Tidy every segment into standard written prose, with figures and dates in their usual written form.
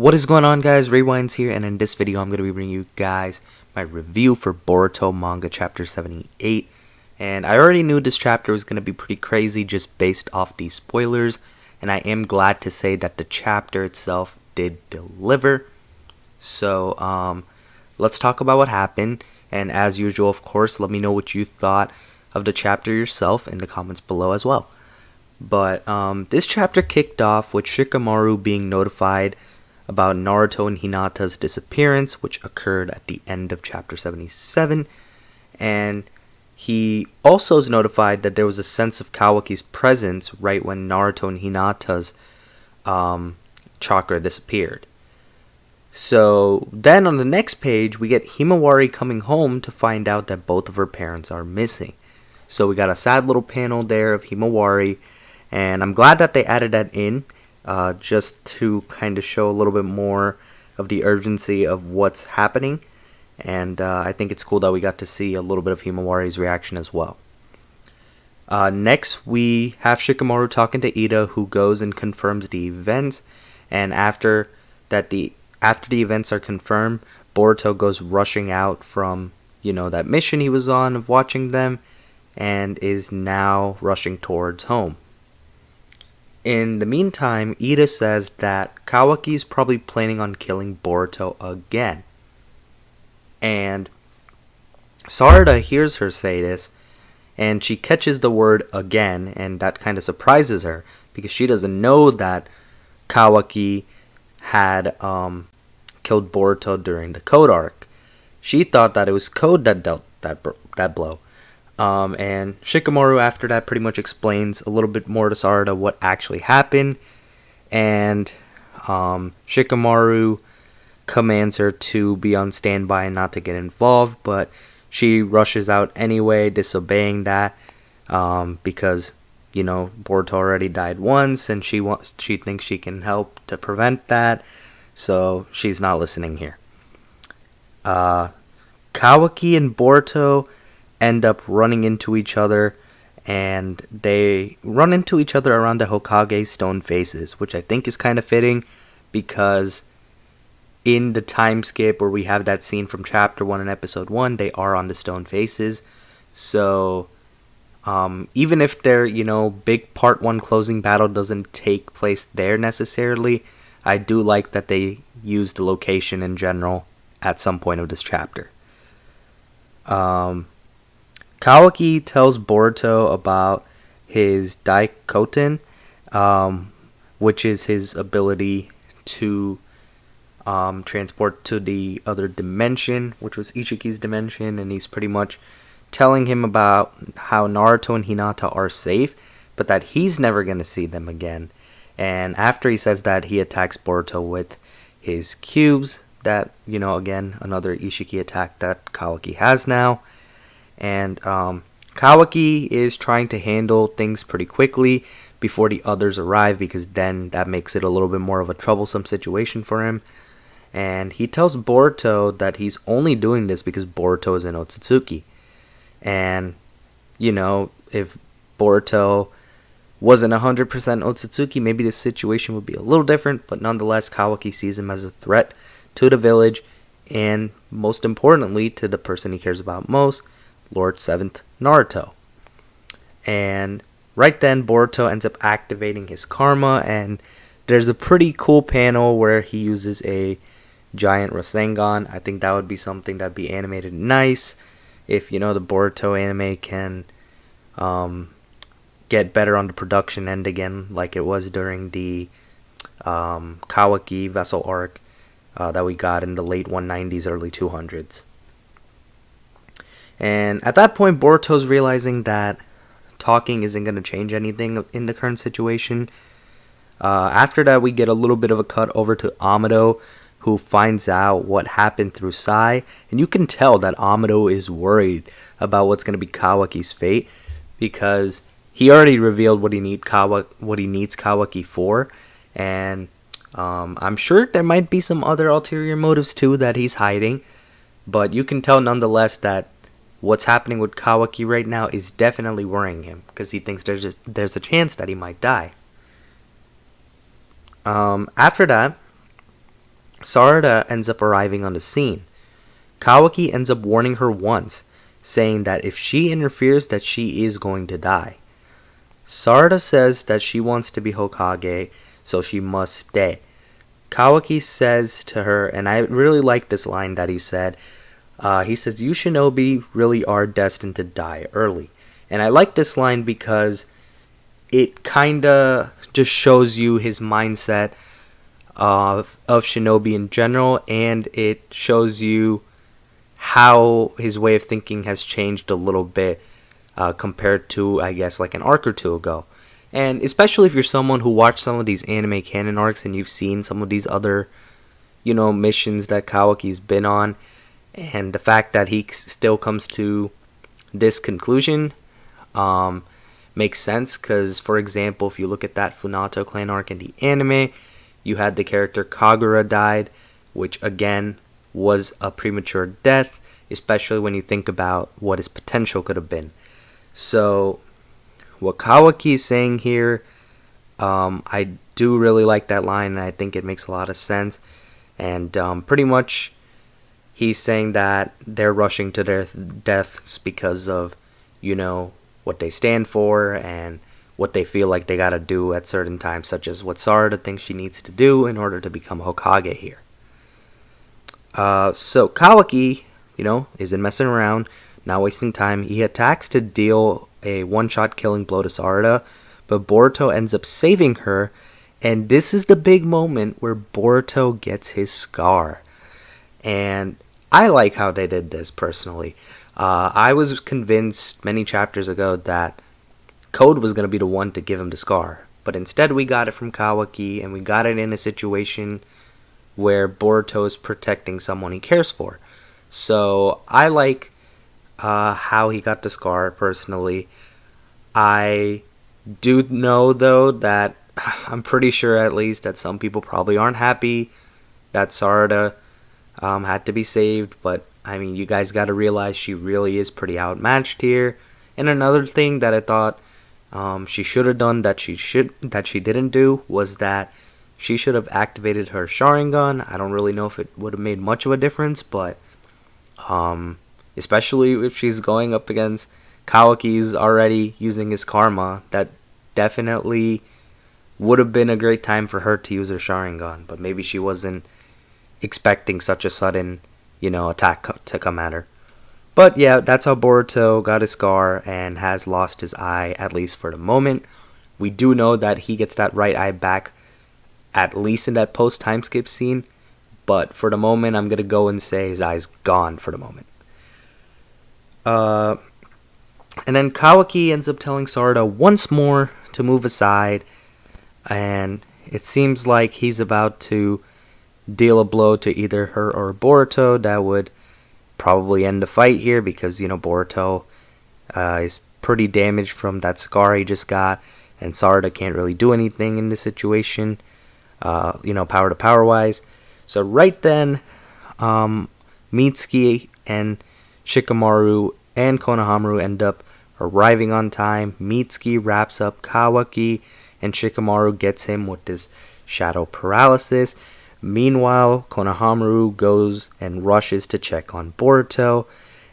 What is going on, guys? Rewinds here, and in this video I'm going to be bringing you guys my review for Boruto Manga Chapter 78. And I already knew this chapter was going to be pretty crazy just based off these spoilers, and I am glad to say that the chapter itself did deliver. So let's talk about what happened, and as usual, of course, let me know what you thought of the chapter yourself in the comments below as well. But this chapter kicked off with Shikamaru being notified about Naruto and Hinata's disappearance, which occurred at the end of chapter 77, and he also is notified that there was a sense of Kawaki's presence right when Naruto and Hinata's chakra disappeared. So then on the next page we get Himawari coming home to find out that both of her parents are missing. So we got a sad little panel there of Himawari, and I'm glad that they added that in. Just to kind of show a little bit more of the urgency of what's happening. And I think it's cool that we got to see a little bit of Himawari's reaction as well. Next, we have Shikamaru talking to Ida, who goes and confirms the events. And after the events are confirmed, Boruto goes rushing out from, that mission he was on of watching them, and is now rushing towards home. In the meantime, Ida says that Kawaki is probably planning on killing Boruto again. And Sarada hears her say this, and she catches the word again, and that kind of surprises her, because she doesn't know that Kawaki had killed Boruto during the Code arc. She thought that it was Code that dealt that blow. And Shikamaru after that pretty much explains a little bit more to Sarada what actually happened, and Shikamaru commands her to be on standby and not to get involved, but she rushes out anyway, disobeying that because Boruto already died once, and she thinks she can help to prevent that, so she's not listening here. Kawaki and Boruto end up running into each other, and they run into each other around the Hokage stone faces, which I think is kind of fitting, because in the time skip where we have that scene from chapter 1 and episode 1, they are on the stone faces. So even if their big part 1 closing battle doesn't take place there necessarily, I do like that they use the location in general at some point of this chapter. Kawaki tells Boruto about his Daikoten, which is his ability to transport to the other dimension, which was Ishiki's dimension, and he's pretty much telling him about how Naruto and Hinata are safe, but that he's never going to see them again. And after he says that, he attacks Boruto with his cubes, that, again, another Ishiki attack that Kawaki has now. And Kawaki is trying to handle things pretty quickly before the others arrive, because then that makes it a little bit more of a troublesome situation for him. And he tells Boruto that he's only doing this because Boruto is in Otsutsuki. And, if Boruto wasn't 100% Otsutsuki, maybe the situation would be a little different. But nonetheless, Kawaki sees him as a threat to the village, and most importantly, to the person he cares about most, Lord 7th Naruto. And right then, Boruto ends up activating his karma, and there's a pretty cool panel where he uses a giant Rasengan. I think that would be something that'd be animated nice if the Boruto anime can get better on the production end again, like it was during the Kawaki Vessel arc that we got in the late 190s, early 200s. And at that point, Boruto's realizing that talking isn't going to change anything in the current situation. After that, we get a little bit of a cut over to Amado, who finds out what happened through Sai. And you can tell that Amado is worried about what's going to be Kawaki's fate, because he already revealed what he needs Kawaki for. And I'm sure there might be some other ulterior motives too that he's hiding. But you can tell nonetheless that what's happening with Kawaki right now is definitely worrying him, because he thinks there's a chance that he might die. After that, Sarada ends up arriving on the scene. Kawaki ends up warning her once, saying that if she interferes that she is going to die. Sarada says that she wants to be Hokage, so she must stay. Kawaki says to her, and I really like this line that he said, he says, "You shinobi really are destined to die early." And I like this line because it kinda just shows you his mindset of shinobi in general, and it shows you how his way of thinking has changed a little bit compared to, I guess, like an arc or two ago. And especially if you're someone who watched some of these anime canon arcs and you've seen some of these other, missions that Kawaki's been on, and the fact that he still comes to this conclusion makes sense. Because, for example, if you look at that Funato clan arc in the anime, you had the character Kagura died, which again was a premature death, especially when you think about what his potential could have been. So, what Kawaki is saying here, I do really like that line, and I think it makes a lot of sense. And pretty much, he's saying that they're rushing to their deaths because of, what they stand for and what they feel like they gotta do at certain times, such as what Sarada thinks she needs to do in order to become Hokage here. So Kawaki, isn't messing around, not wasting time. He attacks to deal a one-shot killing blow to Sarada, but Boruto ends up saving her, and this is the big moment where Boruto gets his scar. And I like how they did this personally. I was convinced many chapters ago that Code was going to be the one to give him the scar, but instead we got it from Kawaki, and we got it in a situation where Boruto is protecting someone he cares for. So I like how he got the scar personally. I do know though that I'm pretty sure at least that some people probably aren't happy that Sarada had to be saved, but I mean, you guys got to realize she really is pretty outmatched here. And another thing that I thought she should have done that she didn't do was that she should have activated her Sharingan. I don't really know if it would have made much of a difference, but especially if she's going up against Kawaki's already using his karma, that definitely would have been a great time for her to use her Sharingan. But maybe she wasn't expecting such a sudden, attack to come at her. But yeah, that's how Boruto got his scar and has lost his eye, at least for the moment. We do know that he gets that right eye back, at least in that post-time skip scene. But for the moment, I'm going to go and say his eye's gone for the moment. And then Kawaki ends up telling Sarada once more to move aside. And it seems like he's about to deal a blow to either her or Boruto that would probably end the fight here, because Boruto is pretty damaged from that scar he just got, and Sarada can't really do anything in this situation, power to power wise. So right then, Mitsuki and Shikamaru and Konohamaru end up arriving on time. Mitsuki wraps up Kawaki, and Shikamaru gets him with this shadow paralysis. Meanwhile, Konohamaru goes and rushes to check on Boruto.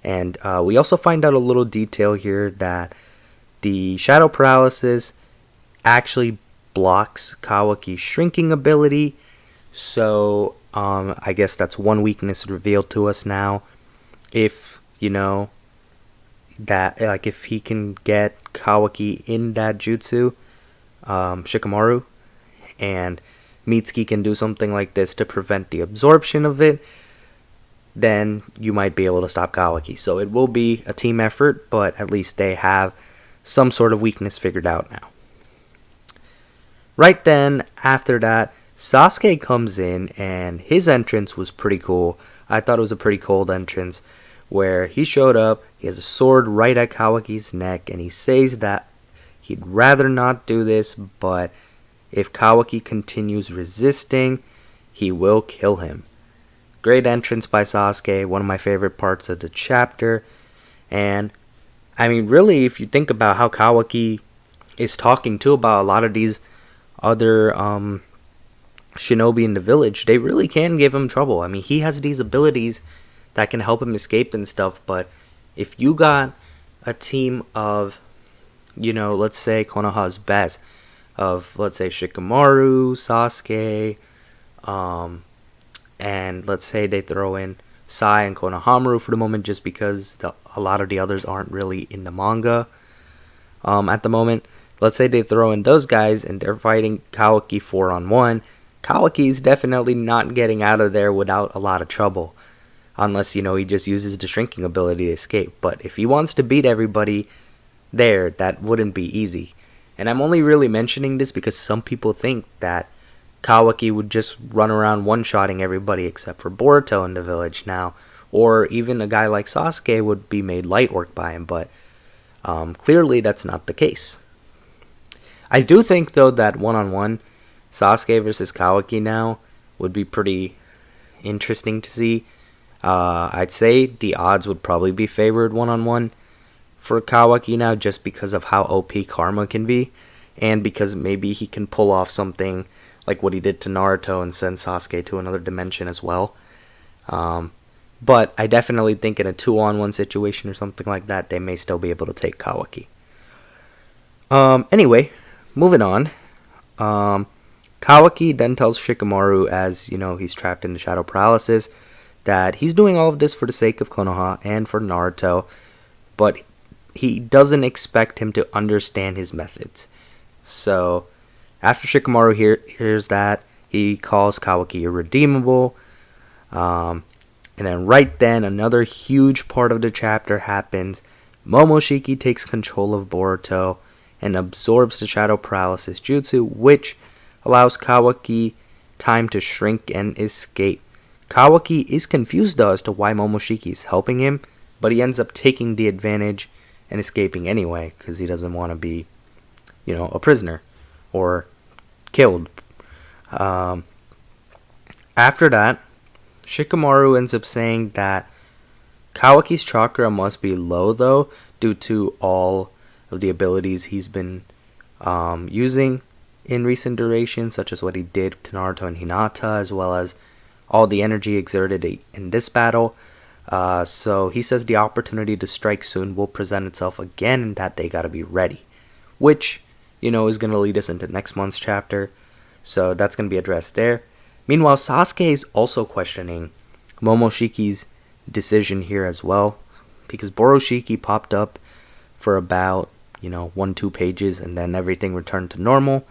And we also find out a little detail here that the shadow paralysis actually blocks Kawaki's shrinking ability. So I guess that's one weakness revealed to us now. If, if he can get Kawaki in that jutsu, Shikamaru, and Mitsuki can do something like this to prevent the absorption of it, then you might be able to stop Kawaki. So it will be a team effort, but at least they have some sort of weakness figured out now. Right then, after that, Sasuke comes in, and his entrance was pretty cool. I thought it was a pretty cold entrance, where he showed up, he has a sword right at Kawaki's neck, and he says that he'd rather not do this, but if Kawaki continues resisting, he will kill him. Great entrance by Sasuke, one of my favorite parts of the chapter. And, I mean, really, if you think about how Kawaki is talking too about a lot of these other Shinobi in the village, they really can give him trouble. I mean, he has these abilities that can help him escape and stuff, but if you got a team of, let's say Konoha's best, of, let's say, Shikamaru, Sasuke, and let's say they throw in Sai and Konohamaru for the moment just because a lot of the others aren't really in the manga at the moment. Let's say they throw in those guys and they're fighting Kawaki 4-on-1. Kawaki is definitely not getting out of there without a lot of trouble. Unless, he just uses the shrinking ability to escape. But if he wants to beat everybody there, that wouldn't be easy. And I'm only really mentioning this because some people think that Kawaki would just run around one-shotting everybody except for Boruto in the village now. Or even a guy like Sasuke would be made light work by him. But clearly that's not the case. I do think, though, that one-on-one Sasuke versus Kawaki now would be pretty interesting to see. I'd say the odds would probably be favored one-on-one for Kawaki now just because of how OP Karma can be, and because maybe he can pull off something like what he did to Naruto and send Sasuke to another dimension as well. But I definitely think in a 2-on-1 situation or something like that, they may still be able to take Kawaki. Anyway, moving on. Kawaki then tells Shikamaru, as he's trapped in the shadow paralysis, that he's doing all of this for the sake of Konoha and for Naruto, but he doesn't expect him to understand his methods. So after Shikamaru hears that, he calls Kawaki irredeemable. And then right then, another huge part of the chapter happens. Momoshiki takes control of Boruto and absorbs the shadow paralysis jutsu, which allows Kawaki time to shrink and escape. Kawaki is confused though as to why Momoshiki is helping him, but he ends up taking the advantage and escaping anyway because he doesn't want to be, a prisoner or killed. After that, Shikamaru ends up saying that Kawaki's chakra must be low though due to all of the abilities he's been using in recent duration, such as what he did to Naruto and Hinata, as well as all the energy exerted in this battle. So he says the opportunity to strike soon will present itself again and that they gotta be ready. Which, is going to lead us into next month's chapter. So that's going to be addressed there. Meanwhile, Sasuke is also questioning Momoshiki's decision here as well. Because Borushiki popped up for about, 1-2 pages and then everything returned to normal.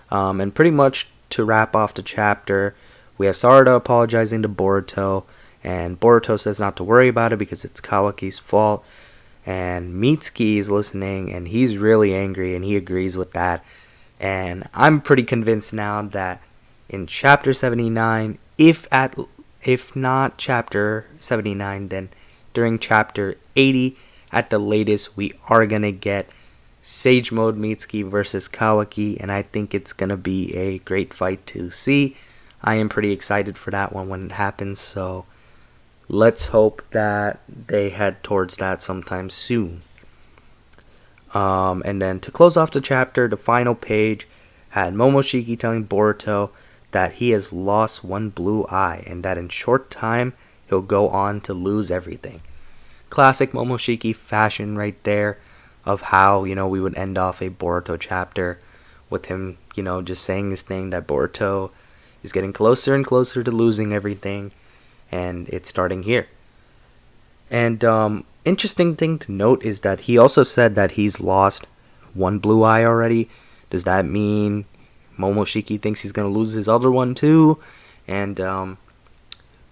And pretty much to wrap off the chapter, we have Sarada apologizing to Boruto, and Boruto says not to worry about it because it's Kawaki's fault. And Mitsuki is listening, and he's really angry, and he agrees with that. And I'm pretty convinced now that in Chapter 79, if not Chapter 79, then during Chapter 80, at the latest, we are going to get Sage Mode Mitsuki versus Kawaki, and I think it's going to be a great fight to see. I am pretty excited for that one when it happens, so let's hope that they head towards that sometime soon. And then to close off the chapter, the final page had Momoshiki telling Boruto that he has lost one blue eye and that in short time he'll go on to lose everything. Classic Momoshiki fashion right there of how, we would end off a Boruto chapter with him, just saying this thing that Boruto is getting closer and closer to losing everything, and it's starting here. And interesting thing to note is that he also said that he's lost one blue eye already. Does that mean Momoshiki thinks he's going to lose his other one too? And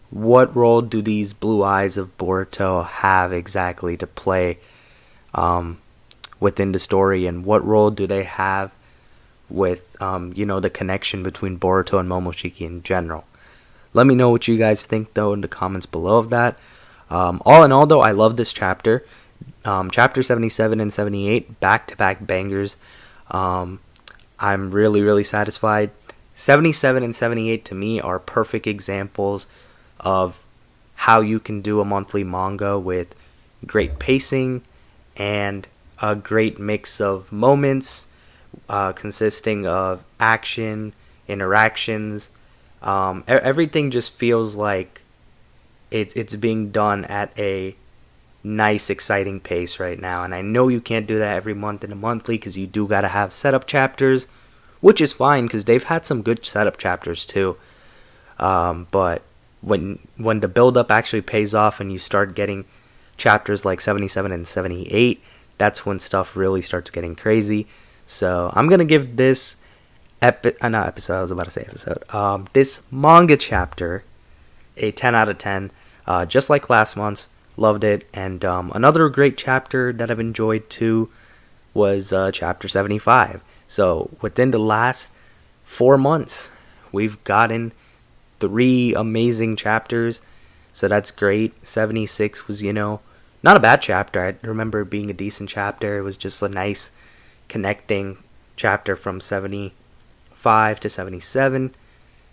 what role do these blue eyes of Boruto have exactly to play within the story, and what role do they have with the connection between Boruto and Momoshiki in general? Let me know what you guys think though in the comments below of that. All in all though, I love this chapter. Chapter 77 and 78, back-to-back bangers. I'm really satisfied. 77 and 78 to me are perfect examples of how you can do a monthly manga with great pacing and a great mix of moments consisting of action interactions. Everything just feels like it's being done at a nice, exciting pace right now. And I know you can't do that every month in a monthly because you do gotta have setup chapters, which is fine because they've had some good setup chapters too. But when the build up actually pays off and you start getting chapters like 77 and 78, that's when stuff really starts getting crazy. So I'm gonna give this not episode. I was about to say episode. This manga chapter a 10 out of 10, just like last month's. Loved it. And another great chapter that I've enjoyed too was chapter 75. So within the last 4 months, we've gotten 3 amazing chapters. So that's great. 76 was, not a bad chapter. I remember it being a decent chapter. It was just a nice connecting chapter from 75 to 77.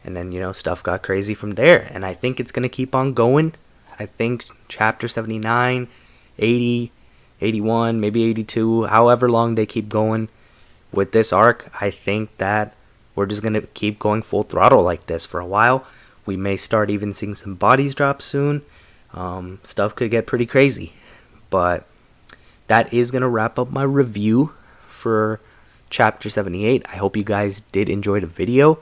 And then, stuff got crazy from there. And I think it's going to keep on going. I think chapter 79, 80, 81, maybe 82, however long they keep going with this arc, I think that we're just going to keep going full throttle like this for a while. We may start even seeing some bodies drop soon. Stuff could get pretty crazy. But that is going to wrap up my review for chapter 78. I hope you guys did enjoy the video.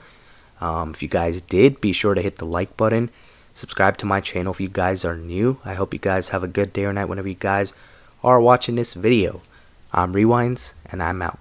If you guys did, be sure to hit the like button. Subscribe to my channel if you guys are new. I hope you guys have a good day or night whenever you guys are watching this video. I'm Rewinds, and I'm out.